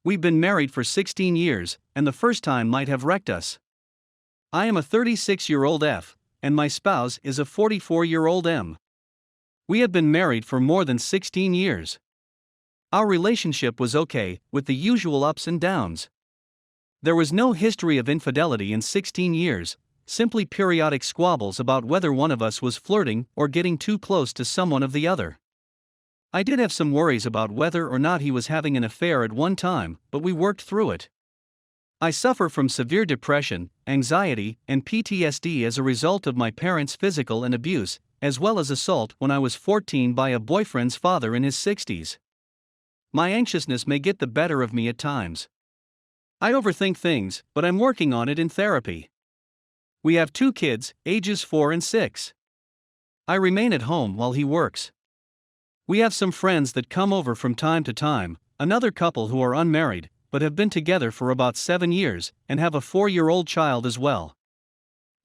We've been married for 16 years, and the first time might have wrecked us. I am a 36-year-old F, and my spouse is a 44-year-old M. We have been married for more than 16 years. Our relationship was okay, with the usual ups and downs. There was no history of infidelity in 16 years, simply periodic squabbles about whether one of us was flirting or getting too close to someone of the other. I did have some worries about whether or not he was having an affair at one time, but we worked through it. I suffer from severe depression, anxiety, and PTSD as a result of my parents' physical and abuse, as well as assault when I was 14 by a boyfriend's father in his 60s. My anxiousness may get the better of me at times. I overthink things, but I'm working on it in therapy. We have 2 kids, ages 4 and 6. I remain at home while he works. We have some friends that come over from time to time, another couple who are unmarried, but have been together for about 7 years, and have a 4-year-old child as well.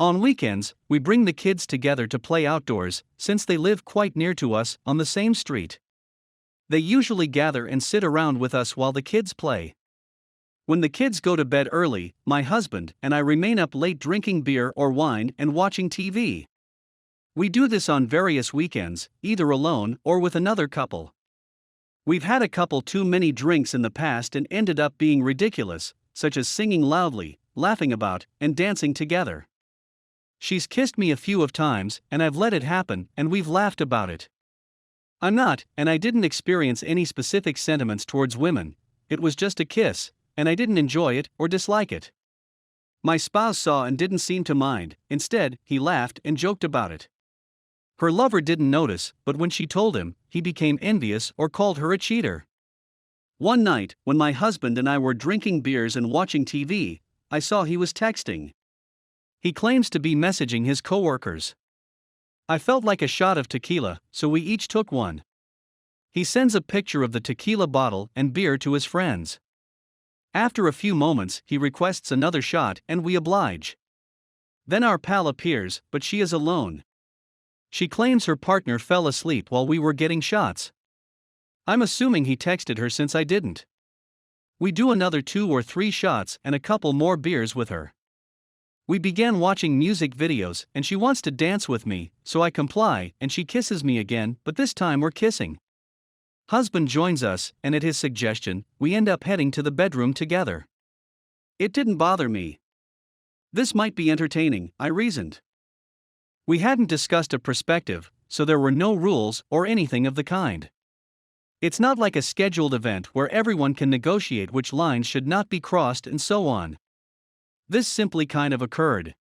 On weekends, we bring the kids together to play outdoors, since they live quite near to us, on the same street. They usually gather and sit around with us while the kids play. When the kids go to bed early, my husband and I remain up late drinking beer or wine and watching TV. We do this on various weekends, either alone or with another couple. We've had a couple too many drinks in the past and ended up being ridiculous, such as singing loudly, laughing about, and dancing together. She's kissed me a few of times, and I've let it happen, and we've laughed about it. I'm not, and I didn't experience any specific sentiments towards women. It was just a kiss, and I didn't enjoy it or dislike it. My spouse saw and didn't seem to mind, instead, he laughed and joked about it. Her lover didn't notice, but when she told him, he became envious or called her a cheater. One night, when my husband and I were drinking beers and watching TV, I saw he was texting. He claims to be messaging his coworkers. I felt like a shot of tequila, so we each took one. He sends a picture of the tequila bottle and beer to his friends. After a few moments, he requests another shot and we oblige. Then our pal appears, but she is alone. She claims her partner fell asleep while we were getting shots. I'm assuming he texted her since I didn't. We do another 2 or 3 shots and a couple more beers with her. We began watching music videos and she wants to dance with me, so I comply and she kisses me again, but this time we're kissing. Husband joins us, and at his suggestion, we end up heading to the bedroom together. It didn't bother me. This might be entertaining, I reasoned. We hadn't discussed a perspective, so there were no rules or anything of the kind. It's not like a scheduled event where everyone can negotiate which lines should not be crossed and so on. This simply kind of occurred.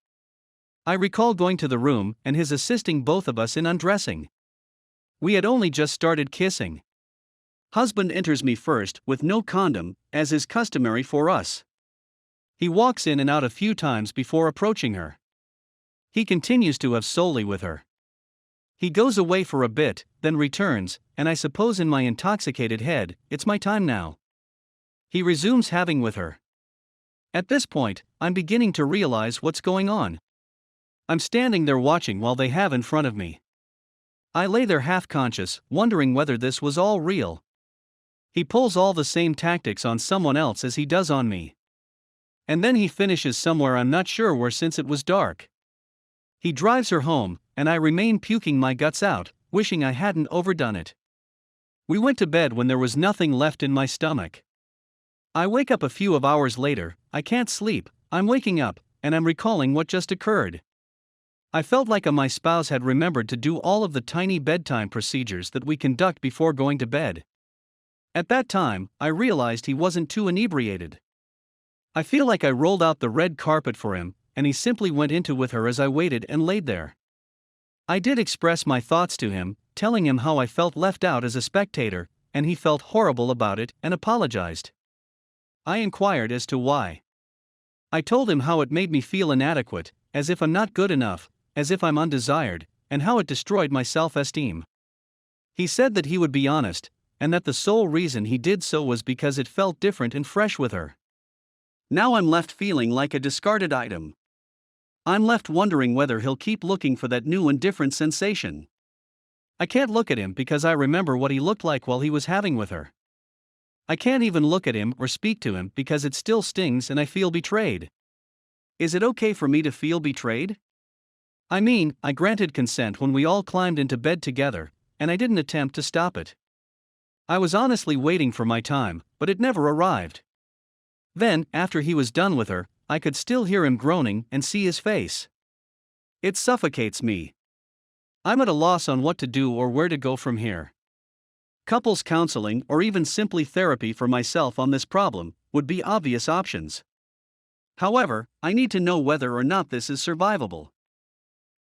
I recall going to the room and his assisting both of us in undressing. We had only just started kissing. Husband enters me first with no condom, as is customary for us. He walks in and out a few times before approaching her. He continues to have solely with her. He goes away for a bit, then returns, and I suppose in my intoxicated head, it's my time now. He resumes having with her. At this point, I'm beginning to realize what's going on. I'm standing there watching while they have in front of me. I lay there half-conscious, wondering whether this was all real. He pulls all the same tactics on someone else as he does on me. And then he finishes somewhere I'm not sure where since it was dark. He drives her home, and I remain puking my guts out, wishing I hadn't overdone it. We went to bed when there was nothing left in my stomach. I wake up a few of hours later, I can't sleep, I'm waking up, and I'm recalling what just occurred. I felt like my spouse had remembered to do all of the tiny bedtime procedures that we conduct before going to bed. At that time, I realized he wasn't too inebriated. I feel like I rolled out the red carpet for him, and he simply went into with her as I waited and laid there. I did express my thoughts to him, telling him how I felt left out as a spectator, and he felt horrible about it and apologized. I inquired as to why. I told him how it made me feel inadequate, as if I'm not good enough, as if I'm undesired, and how it destroyed my self-esteem. He said that he would be honest, and that the sole reason he did so was because it felt different and fresh with her. Now I'm left feeling like a discarded item. I'm left wondering whether he'll keep looking for that new and different sensation. I can't look at him because I remember what he looked like while he was having with her. I can't even look at him or speak to him because it still stings and I feel betrayed. Is it okay for me to feel betrayed? I mean, I granted consent when we all climbed into bed together, and I didn't attempt to stop it. I was honestly waiting for my time, but it never arrived. Then, after he was done with her, I could still hear him groaning and see his face. It suffocates me. I'm at a loss on what to do or where to go from here. Couples counseling or even simply therapy for myself on this problem would be obvious options. However, I need to know whether or not this is survivable.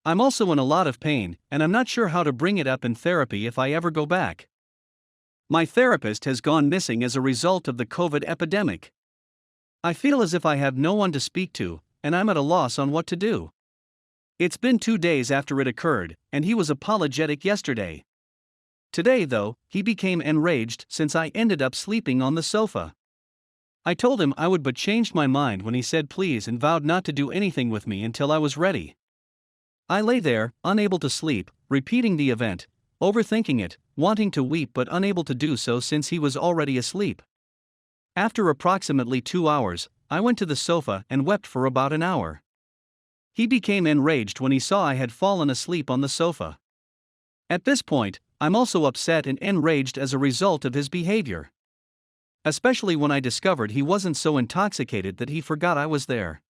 I'm also in a lot of pain, and I'm not sure how to bring it up in therapy if I ever go back. My therapist has gone missing as a result of the COVID epidemic. I feel as if I have no one to speak to, and I'm at a loss on what to do. It's been 2 days after it occurred, and he was apologetic yesterday. Today, though, he became enraged since I ended up sleeping on the sofa. I told him I would, but changed my mind when he said please and vowed not to do anything with me until I was ready. I lay there, unable to sleep, repeating the event, overthinking it, wanting to weep but unable to do so since he was already asleep. After approximately 2 hours, I went to the sofa and wept for about an hour. He became enraged when he saw I had fallen asleep on the sofa. At this point, I'm also upset and enraged as a result of his behavior. Especially when I discovered he wasn't so intoxicated that he forgot I was there.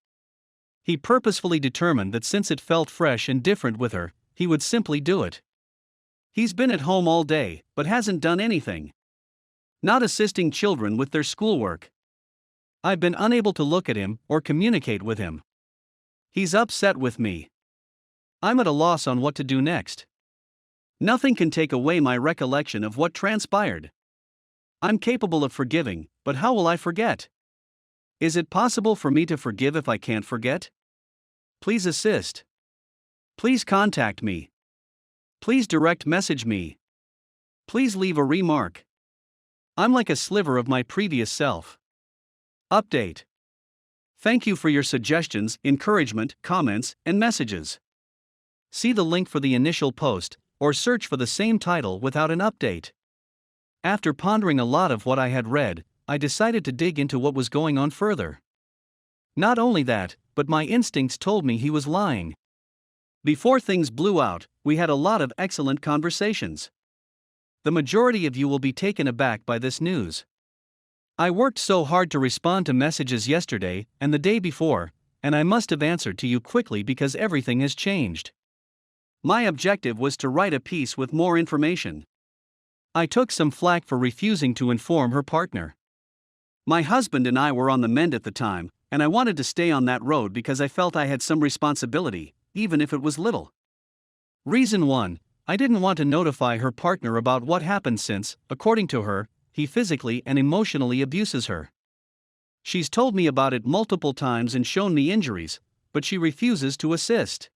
He purposefully determined that since it felt fresh and different with her, he would simply do it. He's been at home all day, but hasn't done anything. Not assisting children with their schoolwork. I've been unable to look at him or communicate with him. He's upset with me. I'm at a loss on what to do next. Nothing can take away my recollection of what transpired. I'm capable of forgiving, but how will I forget? Is it possible for me to forgive if I can't forget? Please assist. Please contact me. Please direct message me. Please leave a remark. I'm like a sliver of my previous self. Update. Thank you for your suggestions, encouragement, comments, and messages. See the link for the initial post, or search for the same title without an update. After pondering a lot of what I had read, I decided to dig into what was going on further. Not only that, but my instincts told me he was lying. Before things blew out, we had a lot of excellent conversations. The majority of you will be taken aback by this news. I worked so hard to respond to messages yesterday and the day before, and I must have answered to you quickly because everything has changed. My objective was to write a piece with more information. I took some flack for refusing to inform her partner. My husband and I were on the mend at the time, and I wanted to stay on that road because I felt I had some responsibility, even if it was little. Reason 1, I didn't want to notify her partner about what happened since, according to her, he physically and emotionally abuses her. She's told me about it multiple times and shown me injuries, but she refuses to assist.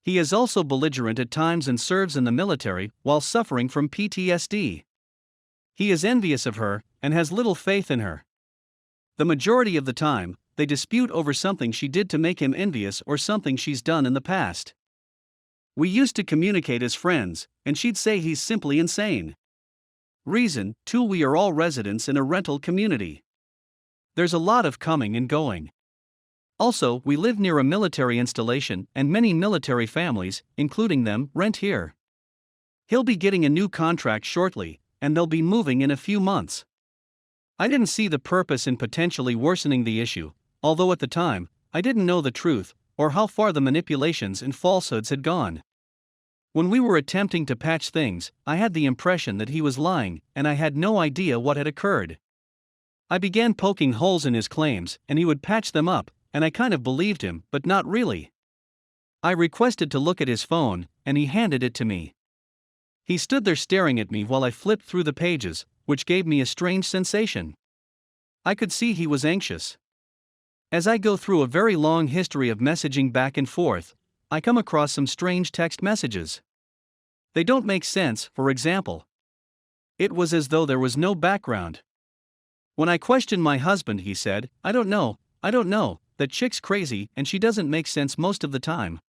He is also belligerent at times and serves in the military while suffering from PTSD. He is envious of her and has little faith in her. The majority of the time, they dispute over something she did to make him envious or something she's done in the past. We used to communicate as friends, and she'd say he's simply insane. Reason 2, we are all residents in a rental community. There's a lot of coming and going. Also, we live near a military installation and many military families, including them, rent here. He'll be getting a new contract shortly, and they'll be moving in a few months. I didn't see the purpose in potentially worsening the issue, although at the time, I didn't know the truth, or how far the manipulations and falsehoods had gone. When we were attempting to patch things, I had the impression that he was lying, and I had no idea what had occurred. I began poking holes in his claims, and he would patch them up, and I kind of believed him, but not really. I requested to look at his phone, and he handed it to me. He stood there staring at me while I flipped through the pages, which gave me a strange sensation. I could see he was anxious. As I go through a very long history of messaging back and forth, I come across some strange text messages. They don't make sense. For example, it was as though there was no background. When I questioned my husband, he said, I don't know, that chick's crazy and she doesn't make sense most of the time.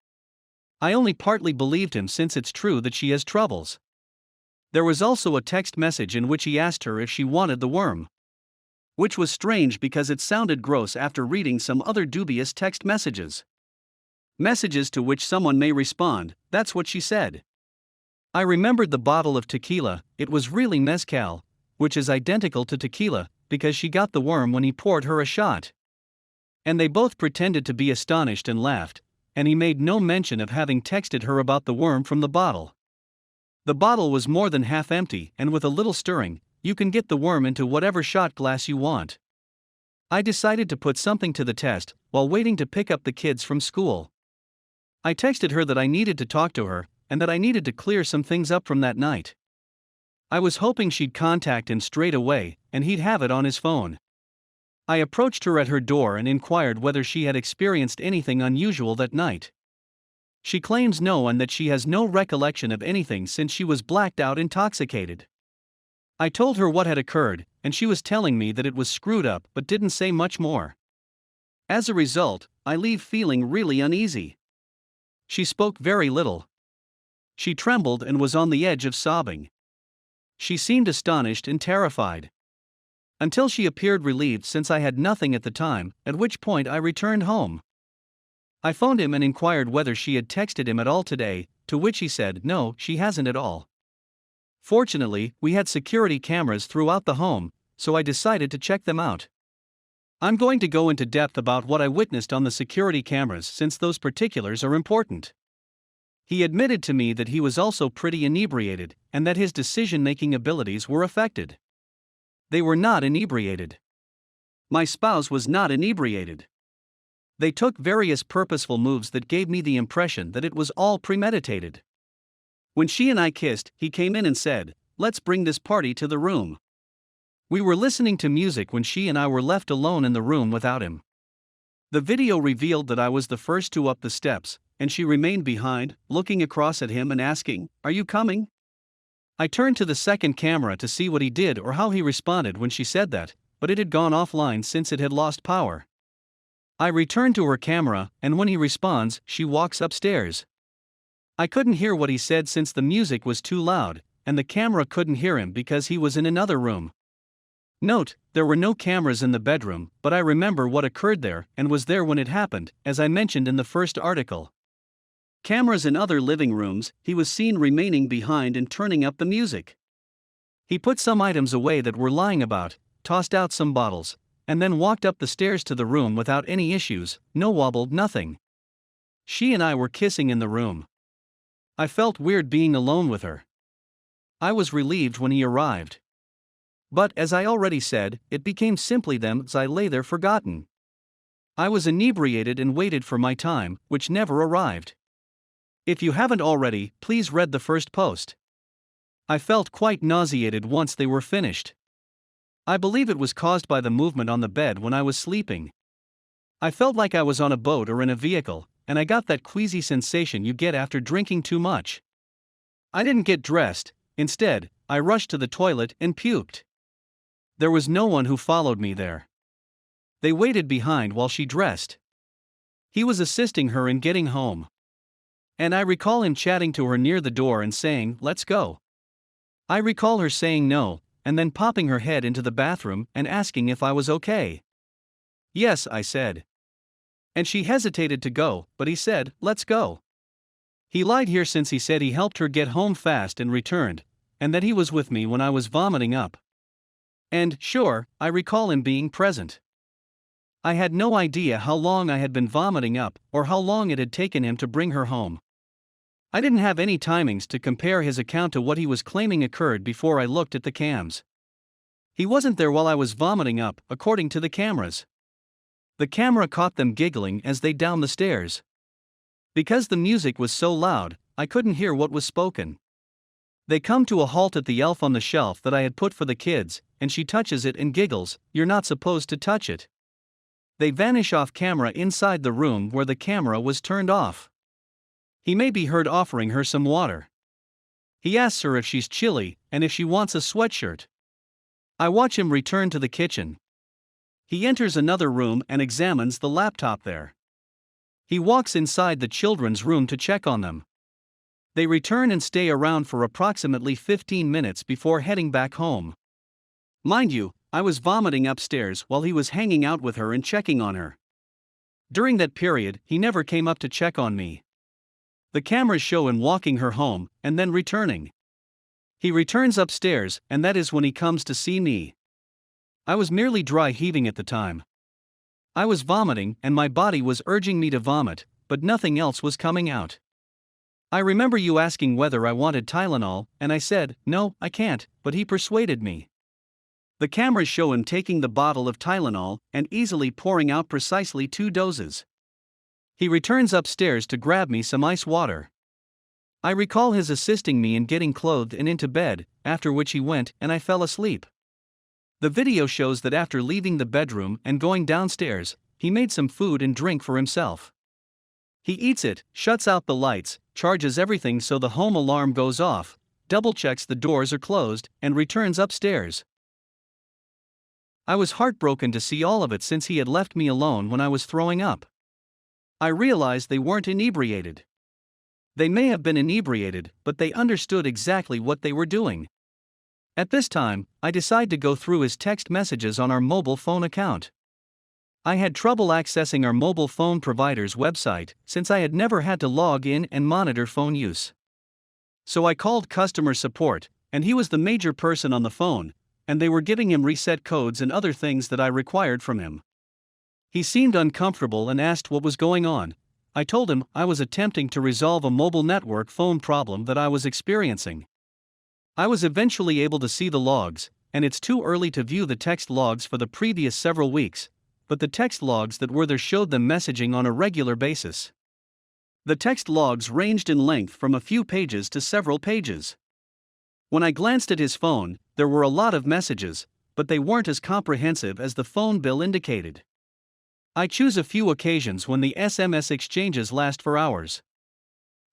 I only partly believed him since it's true that she has troubles. There was also a text message in which he asked her if she wanted the worm. which was strange because it sounded gross after reading some other dubious text messages. Messages to which someone may respond, that's what she said. I remembered the bottle of tequila, it was really mezcal, which is identical to tequila, because she got the worm when he poured her a shot. And they both pretended to be astonished and laughed, and he made no mention of having texted her about the worm from the bottle. The bottle was more than half empty, and with a little stirring, you can get the worm into whatever shot glass you want. I decided to put something to the test while waiting to pick up the kids from school. I texted her that I needed to talk to her, and that I needed to clear some things up from that night. I was hoping she'd contact him straight away, and he'd have it on his phone. I approached her at her door and inquired whether she had experienced anything unusual that night. She claims no and that she has no recollection of anything since she was blacked out intoxicated. I told her what had occurred, and she was telling me that it was screwed up but didn't say much more. As a result, I leave feeling really uneasy. She spoke very little. She trembled and was on the edge of sobbing. She seemed astonished and terrified. Until she appeared relieved since I had nothing at the time, at which point I returned home. I phoned him and inquired whether she had texted him at all today, to which he said no, she hasn't at all. Fortunately, we had security cameras throughout the home, so I decided to check them out. I'm going to go into depth about what I witnessed on the security cameras since those particulars are important. He admitted to me that he was also pretty inebriated, and that his decision-making abilities were affected. They were not inebriated. My spouse was not inebriated. They took various purposeful moves that gave me the impression that it was all premeditated. When she and I kissed, he came in and said, "Let's bring this party to the room." We were listening to music when she and I were left alone in the room without him. The video revealed that I was the first two up the steps, and she remained behind, looking across at him and asking, "Are you coming?" I turned to the second camera to see what he did or how he responded when she said that, but it had gone offline since it had lost power. I returned to her camera, and when he responds, she walks upstairs. I couldn't hear what he said since the music was too loud, and the camera couldn't hear him because he was in another room. Note, there were no cameras in the bedroom, but I remember what occurred there and was there when it happened, as I mentioned in the first article. Cameras in other living rooms, he was seen remaining behind and turning up the music. He put some items away that were lying about, tossed out some bottles, and then walked up the stairs to the room without any issues, no wobble, nothing. She and I were kissing in the room. I felt weird being alone with her. I was relieved when he arrived. But as I already said, it became simply them as I lay there forgotten. I was inebriated and waited for my time, which never arrived. If you haven't already, please read the first post. I felt quite nauseated once they were finished. I believe it was caused by the movement on the bed when I was sleeping. I felt like I was on a boat or in a vehicle, and I got that queasy sensation you get after drinking too much. I didn't get dressed, instead, I rushed to the toilet and puked. There was no one who followed me there. They waited behind while she dressed. He was assisting her in getting home. And I recall him chatting to her near the door and saying, "Let's go." I recall her saying no, and then popping her head into the bathroom and asking if I was okay. "Yes," I said. And she hesitated to go, but he said, "Let's go." He lied here since he said he helped her get home fast and returned, and that he was with me when I was vomiting up. And, sure, I recall him being present. I had no idea how long I had been vomiting up or how long it had taken him to bring her home. I didn't have any timings to compare his account to what he was claiming occurred before I looked at the cams. He wasn't there while I was vomiting up, according to the cameras. The camera caught them giggling as they down the stairs. Because the music was so loud, I couldn't hear what was spoken. They come to a halt at the elf on the shelf that I had put for the kids, and she touches it and giggles, "You're not supposed to touch it." They vanish off camera inside the room where the camera was turned off. He may be heard offering her some water. He asks her if she's chilly and if she wants a sweatshirt. I watch him return to the kitchen. He enters another room and examines the laptop there. He walks inside the children's room to check on them. They return and stay around for approximately 15 minutes before heading back home. Mind you, I was vomiting upstairs while he was hanging out with her and checking on her. During that period, he never came up to check on me. The cameras show him walking her home, and then returning. He returns upstairs, and that is when he comes to see me. I was merely dry heaving at the time. I was vomiting, and my body was urging me to vomit, but nothing else was coming out. I remember you asking whether I wanted Tylenol, and I said, no, I can't, but he persuaded me. The cameras show him taking the bottle of Tylenol and easily pouring out precisely 2 doses. He returns upstairs to grab me some ice water. I recall his assisting me in getting clothed and into bed, after which he went and I fell asleep. The video shows that after leaving the bedroom and going downstairs, he made some food and drink for himself. He eats it, shuts out the lights, charges everything so the home alarm goes off, double-checks the doors are closed, and returns upstairs. I was heartbroken to see all of it since he had left me alone when I was throwing up. I realized they weren't inebriated. They may have been inebriated, but they understood exactly what they were doing. At this time, I decided to go through his text messages on our mobile phone account. I had trouble accessing our mobile phone provider's website since I had never had to log in and monitor phone use. So I called customer support, and he was the major person on the phone, and they were giving him reset codes and other things that I required from him. He seemed uncomfortable and asked what was going on. I told him I was attempting to resolve a mobile network phone problem that I was experiencing. I was eventually able to see the logs, and it's too early to view the text logs for the previous several weeks, but the text logs that were there showed them messaging on a regular basis. The text logs ranged in length from a few pages to several pages. When I glanced at his phone, there were a lot of messages, but they weren't as comprehensive as the phone bill indicated. I choose a few occasions when the SMS exchanges last for hours.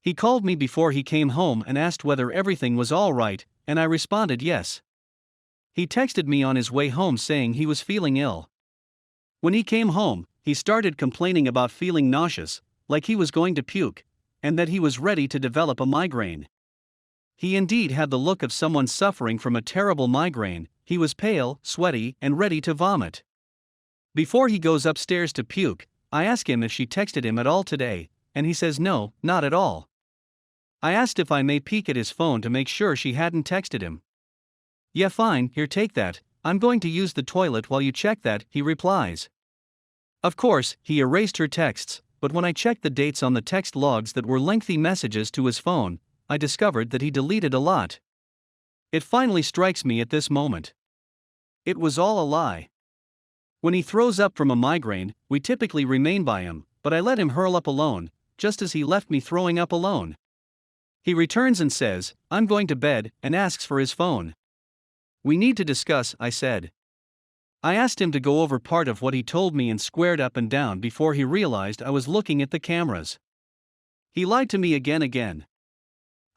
He called me before he came home and asked whether everything was all right, and I responded yes. He texted me on his way home saying he was feeling ill. When he came home, he started complaining about feeling nauseous, like he was going to puke, and that he was ready to develop a migraine. He indeed had the look of someone suffering from a terrible migraine. He was pale, sweaty, and ready to vomit. Before he goes upstairs to puke, I ask him if she texted him at all today, and he says no, not at all. I asked if I may peek at his phone to make sure she hadn't texted him. Yeah, fine, here, take that, I'm going to use the toilet while you check that, he replies. Of course, he erased her texts, but when I checked the dates on the text logs that were lengthy messages to his phone, I discovered that he deleted a lot. It finally strikes me at this moment. It was all a lie. When he throws up from a migraine, we typically remain by him, but I let him hurl up alone, just as he left me throwing up alone. He returns and says, I'm going to bed, and asks for his phone. We need to discuss, I said. I asked him to go over part of what he told me and squared up and down before he realized I was looking at the cameras. He lied to me again.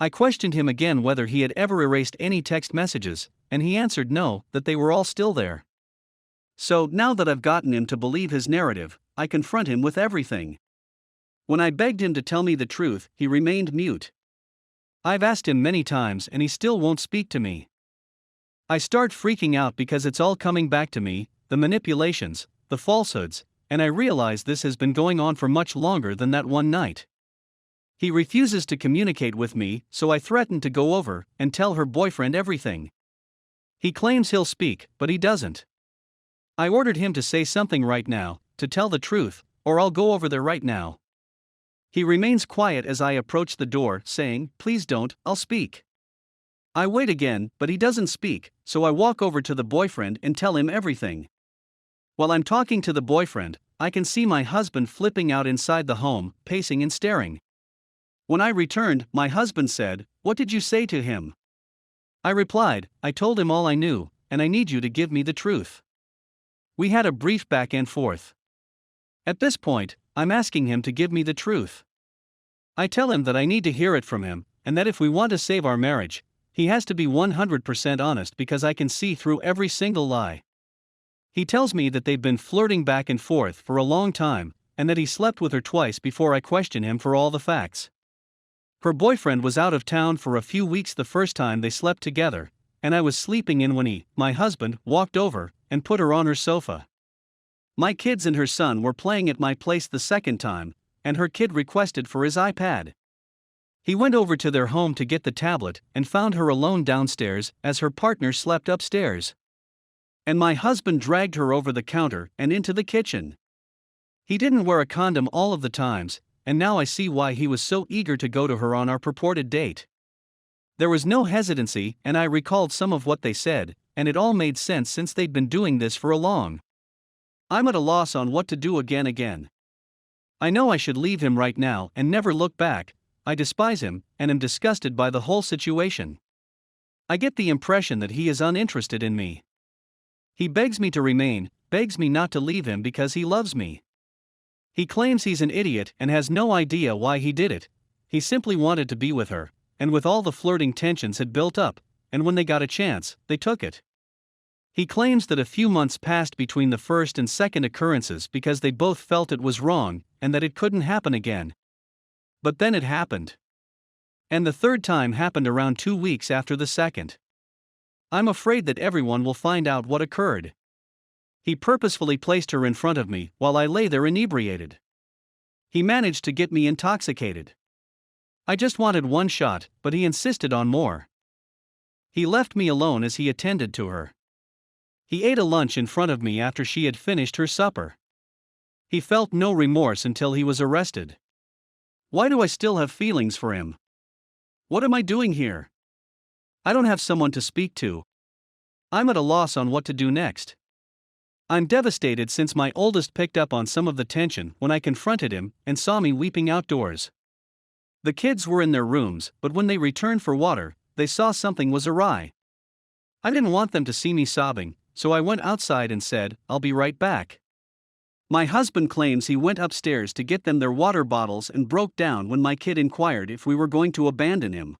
I questioned him again whether he had ever erased any text messages, and he answered no, that they were all still there. So, now that I've gotten him to believe his narrative, I confront him with everything. When I begged him to tell me the truth, he remained mute. I've asked him many times and he still won't speak to me. I start freaking out because it's all coming back to me, the manipulations, the falsehoods, and I realize this has been going on for much longer than that one night. He refuses to communicate with me, so I threaten to go over and tell her boyfriend everything. He claims he'll speak, but he doesn't. I ordered him to say something right now, to tell the truth, or I'll go over there right now. He remains quiet as I approach the door, saying, please don't, I'll speak. I wait again, but he doesn't speak, so I walk over to the boyfriend and tell him everything. While I'm talking to the boyfriend, I can see my husband flipping out inside the home, pacing and staring. When I returned, my husband said, what did you say to him? I replied, I told him all I knew, and I need you to give me the truth. We had a brief back and forth. At this point, I'm asking him to give me the truth. I tell him that I need to hear it from him, and that if we want to save our marriage, he has to be 100% honest because I can see through every single lie. He tells me that they've been flirting back and forth for a long time, and that he slept with her twice before I question him for all the facts. Her boyfriend was out of town for a few weeks the first time they slept together, and I was sleeping in when he, my husband, walked over, and put her on her sofa. My kids and her son were playing at my place the second time, and her kid requested for his iPad. He went over to their home to get the tablet and found her alone downstairs as her partner slept upstairs. And my husband dragged her over the counter and into the kitchen. He didn't wear a condom all of the times, and now I see why he was so eager to go to her on our purported date. There was no hesitancy, and I recalled some of what they said, and it all made sense since they'd been doing this for a long. I'm at a loss on what to do again. I know I should leave him right now and never look back. I despise him and am disgusted by the whole situation. I get the impression that he is uninterested in me. He begs me to remain, begs me not to leave him because he loves me. He claims he's an idiot and has no idea why he did it. He simply wanted to be with her, and with all the flirting tensions had built up, and when they got a chance, they took it. He claims that a few months passed between the first and second occurrences because they both felt it was wrong and that it couldn't happen again. But then it happened. And the third time happened around 2 weeks after the second. I'm afraid that everyone will find out what occurred. He purposefully placed her in front of me while I lay there inebriated. He managed to get me intoxicated. I just wanted one shot, but he insisted on more. He left me alone as he attended to her. He ate a lunch in front of me after she had finished her supper. He felt no remorse until he was arrested. Why do I still have feelings for him? What am I doing here? I don't have someone to speak to. I'm at a loss on what to do next. I'm devastated since my oldest picked up on some of the tension when I confronted him and saw me weeping outdoors. The kids were in their rooms, but when they returned for water, they saw something was awry. I didn't want them to see me sobbing, so I went outside and said, "I'll be right back." My husband claims he went upstairs to get them their water bottles and broke down when my kid inquired if we were going to abandon him.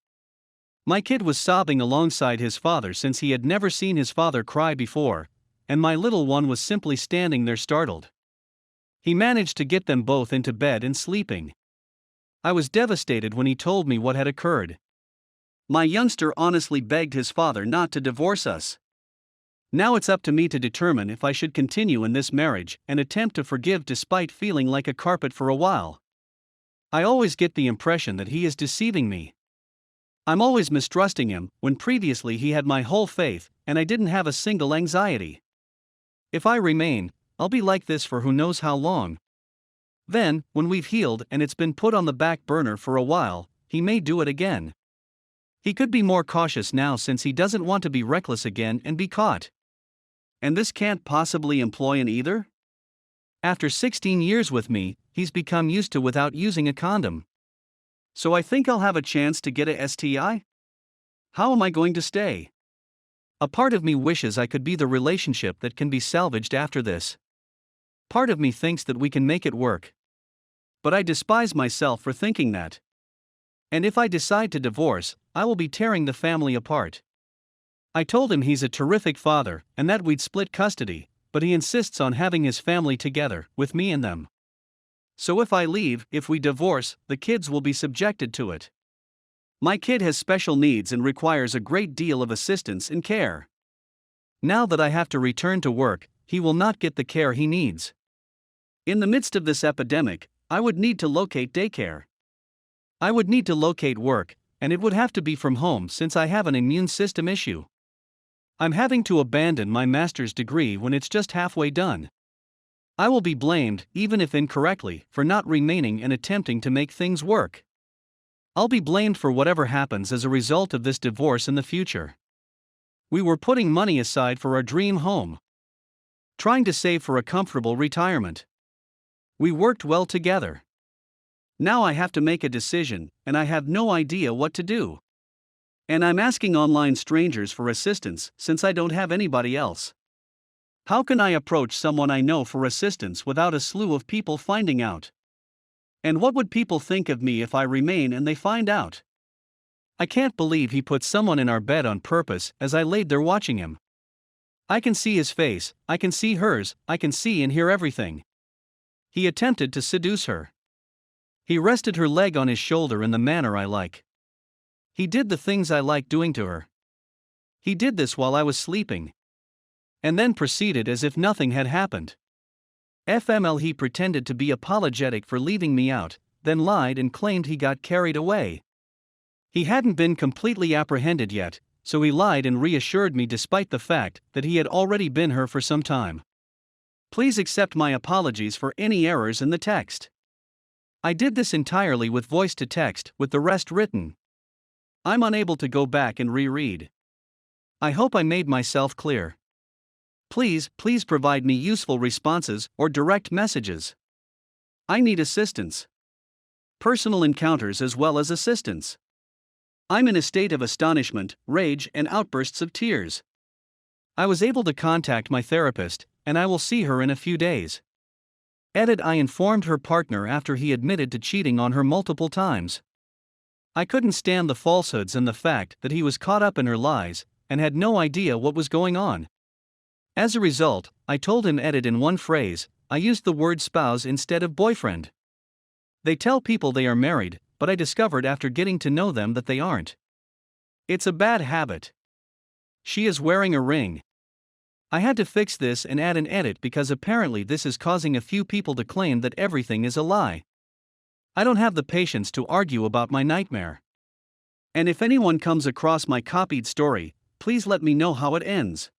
My kid was sobbing alongside his father since he had never seen his father cry before, and my little one was simply standing there startled. He managed to get them both into bed and sleeping. I was devastated when he told me what had occurred. My youngster honestly begged his father not to divorce us. Now it's up to me to determine if I should continue in this marriage and attempt to forgive despite feeling like a carpet for a while. I always get the impression that he is deceiving me. I'm always mistrusting him, when previously he had my whole faith, and I didn't have a single anxiety. If I remain, I'll be like this for who knows how long. Then, when we've healed and it's been put on the back burner for a while, he may do it again. He could be more cautious now since he doesn't want to be reckless again and be caught. And this can't possibly employ an either? After 16 years with me, he's become used to without using a condom. So I think I'll have a chance to get a STI? How am I going to stay? A part of me wishes I could be the relationship that can be salvaged after this. Part of me thinks that we can make it work. But I despise myself for thinking that. And if I decide to divorce, I will be tearing the family apart. I told him he's a terrific father and that we'd split custody, but he insists on having his family together, with me and them. So if I leave, if we divorce, the kids will be subjected to it. My kid has special needs and requires a great deal of assistance and care. Now that I have to return to work, he will not get the care he needs. In the midst of this epidemic, I would need to locate daycare. I would need to locate work, and it would have to be from home since I have an immune system issue. I'm having to abandon my master's degree when it's just halfway done. I will be blamed, even if incorrectly, for not remaining and attempting to make things work. I'll be blamed for whatever happens as a result of this divorce in the future. We were putting money aside for our dream home, trying to save for a comfortable retirement. We worked well together. Now I have to make a decision, and I have no idea what to do. And I'm asking online strangers for assistance since I don't have anybody else. How can I approach someone I know for assistance without a slew of people finding out? And what would people think of me if I remain and they find out? I can't believe he put someone in our bed on purpose as I laid there watching him. I can see his face, I can see hers, I can see and hear everything. He attempted to seduce her. He rested her leg on his shoulder in the manner I like. He did the things I like doing to her. He did this while I was sleeping. and then proceeded as if nothing had happened. FML, he pretended to be apologetic for leaving me out, then lied and claimed he got carried away. He hadn't been completely apprehended yet, so he lied and reassured me despite the fact that he had already been here for some time. Please accept my apologies for any errors in the text. I did this entirely with voice to text, with the rest written. I'm unable to go back and reread. I hope I made myself clear. Please provide me useful responses or direct messages. I need assistance. Personal encounters as well as assistance. I'm in a state of astonishment, rage, and outbursts of tears. I was able to contact my therapist, and I will see her in a few days. Edit. I informed her partner after he admitted to cheating on her multiple times. I couldn't stand the falsehoods and the fact that he was caught up in her lies, and had no idea what was going on. As a result, I told him edit in one phrase, I used the word spouse instead of boyfriend. They tell people they are married, but I discovered after getting to know them that they aren't. It's a bad habit. She is wearing a ring. I had to fix this and add an edit because apparently this is causing a few people to claim that everything is a lie. I don't have the patience to argue about my nightmare. And if anyone comes across my copied story, please let me know how it ends.